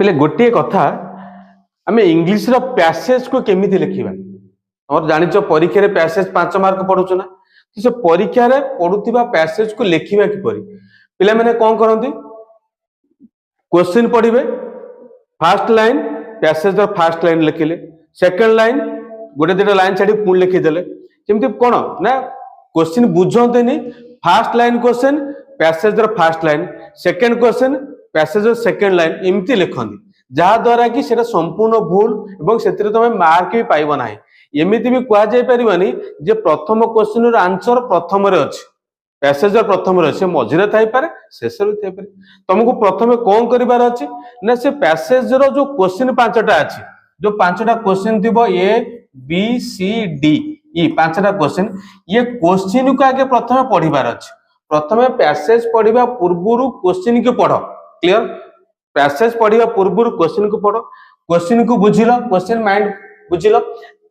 पिले गोटे कथा आम इंग्लीश पैसेज को केमिति लिखिबा और जानिच परीक्षा पैसेज 5 मार्क पढ़ुछ ना से परीक्षा रे पढ़ुथिबा पैसेज को लिखिबा किपरि पिला माने कोन करंती क्वेश्चन पढ़िबे फर्स्ट लाइन पैसेज रो फर्स्ट लाइन लिखिले सेकंड लाइन गोटे दुटा लाइन छाडी पुण लिखि देले जेमति कोन ना क्वेश्चन बुझंतेनी फर्स्ट लाइन क्वेश्चन पैसेज रो first line second question passage रो सेकंड लाइन एमति लिखंती जहा द्वारा कि सेटा संपूर्ण भूल एवं सेतिरे तमे मार्क भी पाइबो नाही एमिति भी कुआ जाय परिबानी जे प्रथम क्वेश्चन रो आंसर प्रथम रे अछि पैसेज रो प्रथम रे से मझिरे थाई पारे शेष रे थाई पारे तुमको प्रथमे कोन करिबार अछि ना से पैसेज रो जो क्वेश्चन पांचटा अछि जो पांचटा क्वेश्चन थिबो A B C D E पांचटा क्वेश्चन ये क्वेश्चन को आगे प्रथमे पढिबार अछि प्रथमे पैसेज पढिबा पूर्वरु क्वेश्चन के पढो क्लियर पैसेज पढिबा पूर्वरु क्वेश्चन को पढो क्वेश्चन को बुझिलो क्वेश्चन माइंड बुझिलो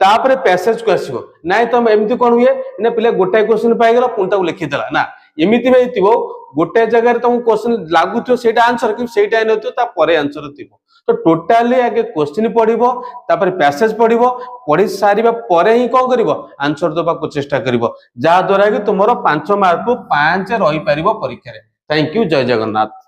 तापर पैसेज को आसीबो नाइ तम एमिति कोन हुए ने पिले गोटे क्वेश्चन पाइ गेला पुन ताको लिखि देला ना एमिति बेतिबो गोटे जगह रे तुम क्वेश्चन लागुथियो सेटा आंसर कि सेटा नथियो ता परे आंसर थिबो तो टोटली आगे क्वेश्चन पढिबो तापर पैसेज पढिबो पढि सारिबा परे ही कोन करिवो आंसर दबा को चेष्टा करिवो जा द्वारा कि तुमरो 5 मार्क 5 रही परिबो परीक्षा रे थैंक यू जय जगन्नाथ।